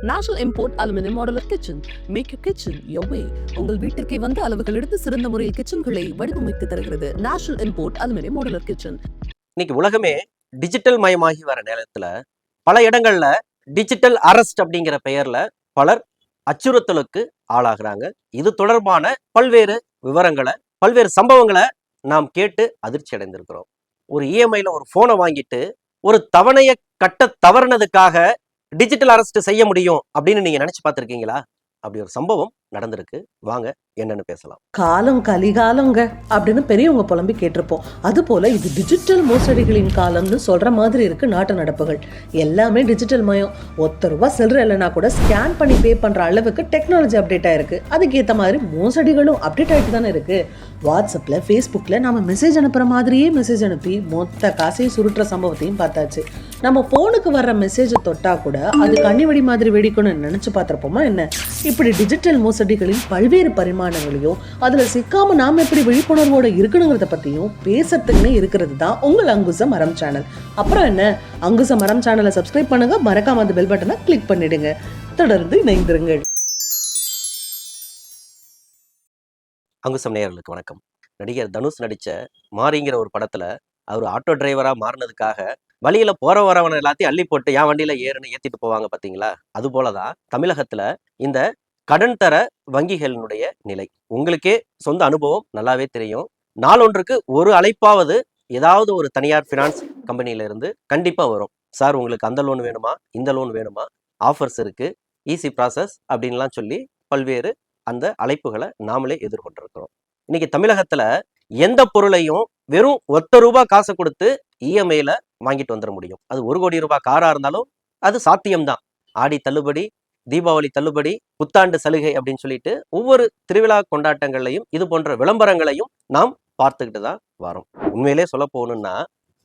National import aluminium modular kitchen. Make you kitchen your way. உங்கள் வீட்டிற்கே வந்து அளவுகள் எடுத்து சிறந்த முறையில் கிச்சன்களை வடிவமைத்து தருகிறது national import aluminium modular kitchen. இன்னைக்கு உலகமே டிஜிட்டல் மயமாகி வர நேரத்துல பல இடங்கள்ல டிஜிட்டல் அரெஸ்ட் அப்படிங்கிற பெயர்ல பலர் அச்சுறுத்தலுக்கு ஆளாகிறாங்க. இது தொடர்பான பல்வேறு விவரங்களை, பல்வேறு சம்பவங்களை நாம் கேட்டு அதிர்ச்சி அடைந்திருக்கிறோம். ஒரு இஎம்ஐல ஒரு போனை வாங்கிட்டு ஒரு தவணையை கட்ட தவறுனதுக்காக டிஜிட்டல் அரெஸ்ட் செய்ய முடியும் அப்படின்னு நீங்க நினைச்சு பார்த்திருக்கீங்களா? அப்படி ஒரு சம்பவம் நடந்திருக்கு. வாங்க என்னன்னு பேசலாம். காலம் கலிகாலங்க அப்படின்னு பெரியவங்க புலம்பி கேட்டிருப்போம். அது போல இது டிஜிட்டல் மோசடிகளின் காலம்னு சொல்ற மாதிரி இருக்கு நாட்டு நடப்புகள். எல்லாமே டிஜிட்டல் மயம். ₹1 சில்லற இல்லைன்னா கூட ஸ்கேன் பண்ணி பே பண்ற அளவுக்கு டெக்னாலஜி அப்டேட் ஆயிருக்கு. அதுக்கேற்ற மாதிரி மோசடிகளும் அப்டேட் ஆகிட்டு தானே இருக்கு. வாட்ஸ்அப்ல, ஃபேஸ்புக்ல நம்ம மெசேஜ் அனுப்புற மாதிரியே மெசேஜ் அனுப்பி மொத்த காசையும் சுருட்டுற சம்பவத்தையும் பார்த்தாச்சு. நம்ம போனுக்கு வர்ற மெசேஜ் தொட்டா கூட அது கண்ணிவெடி மாதிரி வெடிக்கணும்னு நினைச்சு பார்த்திருப்போமா என்ன? இப்படி டிஜிட்டல் மோசடிகளின் பல்வேறு பரிமாணங்களையும் அதுல சிக்காம நாம எப்படி விழிப்புணர்வோட இருக்கணுங்கிறத பத்தியும் பேசுறதுக்குன்னு இருக்கிறது தான் உங்கள் அங்குச மரம் சேனல். அப்புறம் என்ன, அங்குச மரம் சேனலை சப்ஸ்கிரைப் பண்ணுங்க, மறக்காம அந்த பெல் பட்டனை கிளிக் பண்ணிடுங்க. தொடர்ந்து இணைந்திருங்கள். அங்குசம் நேயர்களுக்கு வணக்கம். நடிகர் தனுஷ் நடிச்ச மாரிங்கிற ஒரு படத்துல அவர் ஆட்டோ டிரைவரா மாறினதுக்காக வழியில போற வரவனை எல்லாத்தையும் அள்ளி போட்டு என் வண்டியில ஏறுன்னு ஏத்திட்டு போவாங்க பாத்தீங்களா? அது போலதான் தமிழகத்துல இந்த கடன் தர வங்கிகளினுடைய நிலை. உங்களுக்கே சொந்த அனுபவம் நல்லாவே தெரியும். நாளொன்றுக்கு ஒரு அழைப்பாவது ஏதாவது ஒரு தனியார் பினான்ஸ் கம்பெனியில இருந்து கண்டிப்பா வரும். சார், உங்களுக்கு அந்த லோன் வேணுமா, இந்த லோன் வேணுமா, ஆஃபர்ஸ் இருக்கு, ஈஸி ப்ராசஸ் அப்படின்லாம் சொல்லி பல்வேறு அந்த அழைப்புகளை நாமளே எதிர்கொண்டிருக்கிறோம். இன்னைக்கு தமிழகத்துல எந்த பொருளையும் வெறும் ₹1 காசை கொடுத்து இஎம்ஐல வாங்கிட்டு வந்துட முடியும். அது ₹1 கோடி காரா இருந்தாலும் அது சாத்தியம்தான். ஆடி தள்ளுபடி, தீபாவளி தள்ளுபடி, புத்தாண்டு சலுகை அப்படின்னு சொல்லிட்டு ஒவ்வொரு திருவிழா கொண்டாட்டங்களையும் இது போன்ற விளம்பரங்களையும் நாம் பார்த்துக்கிட்டு தான் வரோம். உண்மையிலே சொல்ல போகணும்னா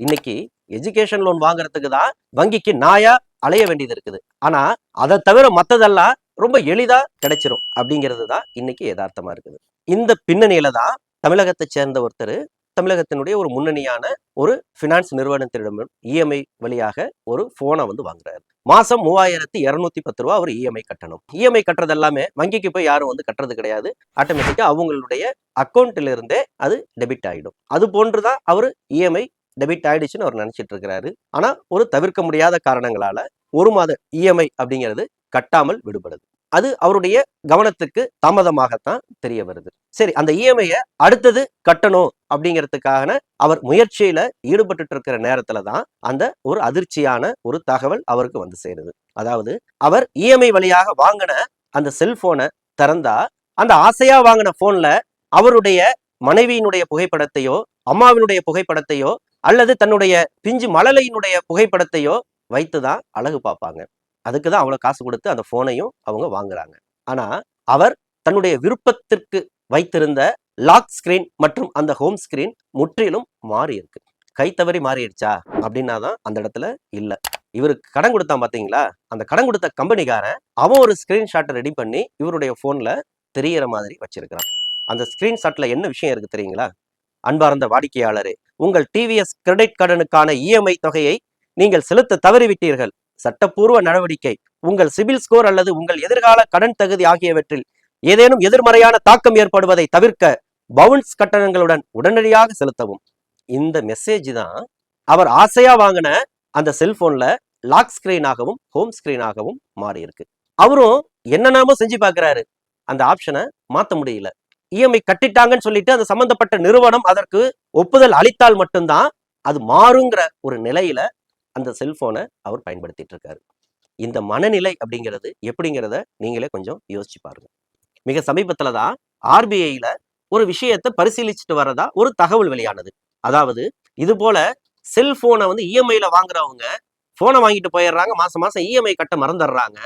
இன்னைக்கு எஜுகேஷன் லோன் வாங்குறதுக்கு தான் வங்கிக்கு நாயா அலைய வேண்டியது இருக்குது. ஆனா அதை தவிர மற்றதெல்லாம் ரொம்ப எளிதா கிடைச்சிரும் அப்படிங்கிறது தான் இன்னைக்கு யதார்த்தமா இருக்குது. இந்த பின்னணியில தான் தமிழகத்தை சேர்ந்த ஒருத்தர் தமிழகத்தினுடைய ஒரு முன்னணியான ஒரு பினான்ஸ் நிறுவனத்திடம் இஎம்ஐ வழியாக ஒரு போனை வாங்குறாரு. மாசம் ₹3210 அவர் இஎம்ஐ கட்டணும். இஎம்ஐ கட்டுறது எல்லாமே வங்கிக்கு போய் யாரும் கட்டுறது கிடையாது. ஆட்டோமேட்டிக்கா அவங்களுடைய அக்கௌண்ட்ல இருந்தே அது டெபிட் ஆயிடும். அது போன்றுதான் அவர் இஎம்ஐ டெபிட் ஆயிடுச்சுன்னு அவர் நினைச்சிட்டு இருக்கிறாரு. ஆனா ஒரு தவிர்க்க முடியாத காரணங்களால 1 மாத இஎம்ஐ அப்படிங்கிறது கட்டாமல் விடுபடுது. அது அவருடைய கவனத்துக்கு தாமதமாகத்தான் தெரிய வருது. சரி, அந்த இஎம்ஐயை அடுத்தது கட்டணும் அப்படிங்கிறதுக்காக அவர் முயற்சியில ஈடுபட்டு இருக்கிற நேரத்துல தான் அந்த ஒரு அதிர்ச்சியான ஒரு தகவல் அவருக்கு வந்து சேருது. அதாவது அவர் இஎம்ஐ வழியாக வாங்கின அந்த செல்போனை திறந்தா அந்த ஆசையா வாங்கின போன்ல அவருடைய மனைவியினுடைய புகைப்படத்தையோ, அம்மாவினுடைய புகைப்படத்தையோ, அல்லது தன்னுடைய பிஞ்சு மழலையினுடைய புகைப்படத்தையோ வைத்துதான் அழகு பார்ப்பாங்க. அதுக்கு தான் அவ்வளவு காசு கொடுத்து அந்த போனையும் அவங்க வாங்குறாங்க. ஆனா அவர் தன்னுடைய விருப்பத்திற்கு வைத்திருந்த லாக் ஸ்கிரீன் மற்றும் அந்த ஹோம் ஸ்கிரீன் முற்றிலும் மாறி இருக்கு. கை தவறி மாறிடுச்சா அப்படின்னா தான் அந்த இடத்துல இல்ல. இவருக்கு கடன் கொடுத்தான் பாத்தீங்களா, அந்த கடன் கொடுத்த கம்பெனிக்காரன் அவன் ஒரு ஸ்கிரீன்ஷாட்டை ரெடி பண்ணி இவருடைய போன்ல தெரியற மாதிரி வச்சிருக்கிறான். அந்த ஸ்கிரீன்ஷாட்ல என்ன விஷயம் இருக்கு தெரியுங்களா? அன்பார்ந்த வாடிக்கையாளரே, உங்கள் டிவிஎஸ் கிரெடிட் கடனுக்கான இஎம்ஐ தொகையை நீங்கள் செலுத்த தவறிவிட்டீர்கள். சட்டப்பூர்வ நடவடிக்கை. உங்கள் சிபில் ஸ்கோர் அல்லது உங்கள் எதிர்கால கடன் தகுதி ஆகியவற்றில் ஏதேனும் எதிர்மறையான தாக்கம் ஏற்படுவதை தவிர்க்க பவுன்ஸ் கட்டணங்களுடன் உடனடியாக செலுத்தவும். இந்த மெசேஜ் தான் அவர் ஆசையா வாங்கின அந்த செல்போன்ல லாக் ஸ்கிரீனாகவும் ஹோம் ஸ்கிரீனாகவும் மாறி இருக்கு. அவரும் என்னென்னமோ செஞ்சு பார்க்கிறாரு, அந்த ஆப்ஷனை மாத்த முடியல. இஎம்ஐ கட்டிட்டாங்கன்னு சொல்லிட்டு அந்த சம்பந்தப்பட்ட நிறுவனம் அதற்கு ஒப்புதல் அளித்தால் மட்டும்தான் அது மாறுங்கிற ஒரு நிலையில அந்த செல்போனை அவர் பயன்படுத்திட்டு இருக்காரு. இந்த மனநிலை அப்படிங்கிறது எப்படிங்கிறத நீங்களே கொஞ்சம் யோசிச்சு பாருங்க. மிக சமீபத்துல தான் ஆர்பிஐல ஒரு விஷயத்தை பரிசீலிச்சுட்டு வரதா ஒரு தகவல் வெளியானது. அதாவது இது போல செல்போனை இஎம்ஐல வாங்குறவங்க போனை வாங்கிட்டு போயிடுறாங்க, மாசம் மாசம் இஎம்ஐ கட்ட மறந்துடுறாங்க.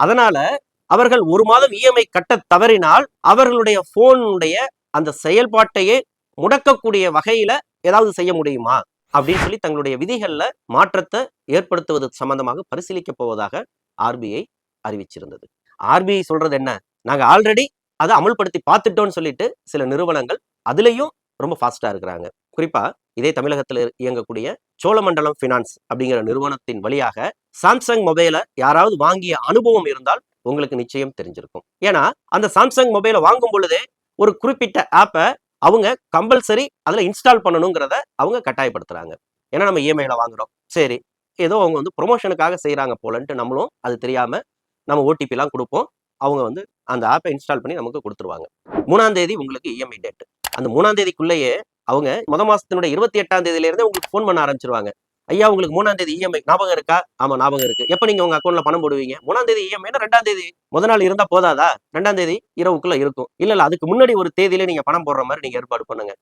அதனால அவர்கள் 1 மாதம் இஎம்ஐ கட்ட தவறினால் அவர்களுடைய போனுடைய அந்த செயல்பாட்டையே முடக்கக்கூடிய வகையில ஏதாவது செய்ய முடியுமா அப்படின்னு சொல்லி தங்களுடைய விதிகள்ல மாற்றத்தை ஏற்படுத்துவது சம்பந்தமாக பரிசீலிக்க போவதாக ஆர்பிஐ அறிவிச்சிருந்தது. ஆர்பிஐ சொல்றது என்ன, நாங்க ஆல்ரெடி அதை அமல்படுத்தி பார்த்துட்டோம்னு சொல்லிட்டு சில நிறுவனங்கள் அதுலயும் ரொம்ப ஃபாஸ்டா இருக்கிறாங்க. குறிப்பா இதே தமிழகத்தில் இயங்கக்கூடிய சோழமண்டலம் ஃபினான்ஸ் அப்படிங்கிற நிறுவனத்தின் வழியாக சாம்சங் மொபைலை யாராவது வாங்கிய அனுபவம் இருந்தால் உங்களுக்கு நிச்சயம் தெரிஞ்சிருக்கும். ஏன்னா அந்த சாம்சங் மொபைலை வாங்கும் பொழுதே ஒரு குறிப்பிட்ட ஆப்பை அவங்க கம்பல்சரி அதுல இன்ஸ்டால் பண்ணணுங்கிறத அவங்க கட்டாயப்படுத்துறாங்க. ஏன்னா நம்ம இஎம்ஐல வாங்குறோம், சரி ஏதோ அவங்க வந்து ப்ரொமோஷனுக்காக செய்யறாங்க போலன்ட்டு நம்மளும் அது தெரியாம நம்ம ஓடிபி எல்லாம் கொடுப்போம். அவங்க வந்து அந்த ஆப்பை இன்ஸ்டால் பண்ணி நமக்கு கொடுத்துருவாங்க. 3ஆம் தேதி உங்களுக்கு இஎம்ஐ டேட். அந்த 3ஆம் தேதிக்குள்ளேயே அவங்க மாசத்தினுடைய 28ஆம் தேதியில இருந்தே உங்களுக்கு ஃபோன் பண்ண ஆரம்பிச்சிருவாங்க. ஐயா உங்களுக்கு 3ஆம் தேதி இஎம்ஐ ஞாபகம் இருக்கா? ஆமா ஞாபகம் இருக்கு. எப்ப நீங்க உங்க அக்கௌண்ட்ல பணம் போடுவீங்க? 3ஆம் தேதி இஎம்ஐனா 2ஆம் தேதி முதல் நாள் இருந்தா போதாதா? 2ஆம் தேதி இரவுக்குள்ள இருக்கும். இல்ல அதுக்கு முன்னாடி ஒரு தேதியில நீங்க பணம் போடுற மாதிரி நீங்க ஏற்பாடு பண்ணுங்க.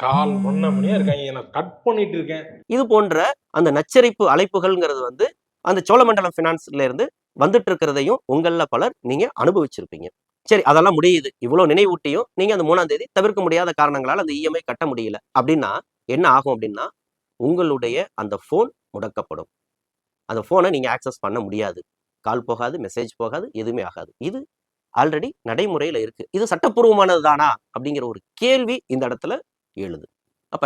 கால் 1 மணியா இருக்காங்க, நான் கட் பண்ணிட்டு இருக்கேன். இது போன்ற அந்த நச்சரிப்பு அழைப்புகள்ங்கிறது வந்து அந்த சோழமண்டலம் ஃபினான்ஸ்ல இருந்து வந்துட்டு இருக்கிறதையும் உங்கள பலர் நீங்க அனுபவிச்சிருப்பீங்க. சரி அதெல்லாம் முடியுது, இவ்வளவு நினைவூட்டியும் நீங்க அந்த 3ஆம் தேதி தவிர்க்க முடியாத காரணங்களால் அந்த இஎம்ஐ கட்ட முடியல அப்படின்னா என்ன ஆகும் அப்படின்னா உங்களுடைய அந்த போன் முடக்கப்படும். அந்த போனை நீங்க ஆக்சஸ் பண்ண முடியாது. கால் போகாது, மெசேஜ் போகாது, எதுவுமே ஆகாது. இது ஆல்ரெடி நடைமுறையில இருக்கு. இது சட்டப்பூர்வமானது தானா அப்படிங்கிற ஒரு கேள்வி இந்த இடத்துல எழுது. அப்ப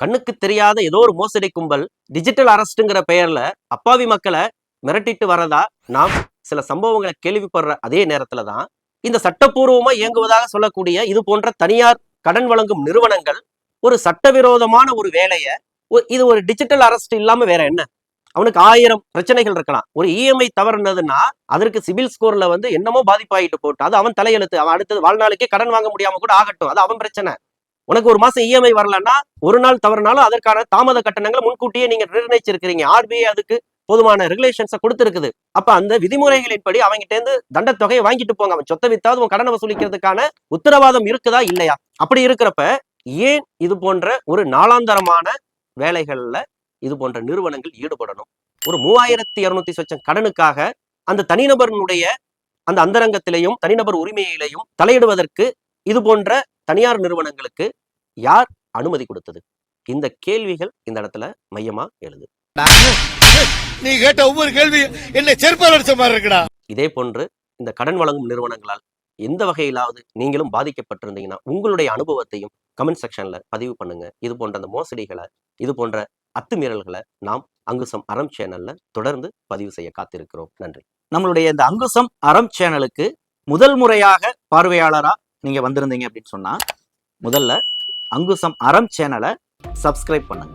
கண்ணுக்கு தெரியாத ஏதோ ஒரு மோசடி கும்பல் டிஜிட்டல் அரெஸ்ட்ங்கிற பெயர்ல அப்பாவி மக்களை மிரட்டிட்டு வரதா நாம் சில சம்பவங்களை கேள்விப்படுற அதே நேரத்துல தான் இந்த சட்டப்பூர்வமா இயங்குவதாக சொல்லக்கூடிய இது போன்ற தனியார் கடன் வழங்கும் நிறுவனங்கள் ஒரு சட்டவிரோதமான ஒரு வேலையை இது ஒரு டிஜிட்டல் அரெஸ்ட் இல்லாம வேற என்ன? அவனுக்கு 1000 பிரச்சனைகள் இருக்கலாம். ஒரு இஎம்ஐ தவறுனதுன்னா அதற்கு சிபில் ஸ்கோர்ல வந்து என்னமோ பாதிப்பாயிட்டு போட்டு அது அவன் தலையெழுத்து. அவன் அடுத்தது வாழ்நாளைக்கே கடன் வாங்க முடியாம கூட ஆகட்டும், அது அவன் பிரச்சனை. உனக்கு ஒரு மாசம் இஎம்ஐ வரலன்னா ஒரு நாள் தவறுனாலும் அதற்கான தாமத கட்டணங்களை முன்கூட்டியே நீங்க நிர்ணயிச்சிருக்கிறீங்க. ஆர்பிஐ அதுக்கு போதுமான ரெகுலேஷன்ஸை கொடுத்திருக்குது. அப்ப அந்த விதிமுறைகளின்படி அவங்ககிட்ட இருந்து தண்டத்தொகையை வாங்கிட்டு போங்க. அவன் சொத்தை வித்தாவது உன் கடனை வசூலிக்கிறதுக்கான உத்தரவாதம் இருக்குதா இல்லையா? அப்படி இருக்கிறப்ப ஏன் இது போன்ற ஒரு நாளாந்தரமான வேலைகள்ல இது போன்ற நிறுவனங்கள் ஈடுபடணும்? ஒரு 3200 சொச்சம் கடனுக்காக அந்த தனிநபர்களுடைய அந்த அந்தரங்கத்திலையும் தனிநபர் உரிமையிலையும் தலையிடுவதற்கு இது போன்ற தனியார் நிறுவனங்களுக்கு யார் அனுமதி கொடுத்தது? இந்த கேள்விகள் இந்த இடத்துல மையமா எழுது. நீ கேட்ட ஒவ்வொரு கேள்வி என்ன செருப்பால் அடிச்ச மாதிரி இருக்குடா. இதே போன்று இந்த கடன் வழங்கும் நிறுவனங்களால் எந்த வகையிலாவது நீங்களும் பாதிக்கப்பட்டிருந்தீங்கன்னா உங்களுடைய அனுபவத்தையும் கமெண்ட் செக்ஷன்ல பதிவு பண்ணுங்க. இது போன்ற அந்த மோசடிகளை, இது போன்ற அத்துமீறல்களை நாம் அங்குசம் அறம் சேனல்ல தொடர்ந்து பதிவு செய்ய காத்திருக்கிறோம். நன்றி. நம்மளுடைய இந்த அங்குசம் அறம் சேனலுக்கு முதல் முறையாக பார்வையாளரா நீங்க வந்திருந்தீங்க அப்படின்னு சொன்னா முதல்ல அங்குசம் அறம் சேனலை சப்ஸ்கிரைப் பண்ணுங்க.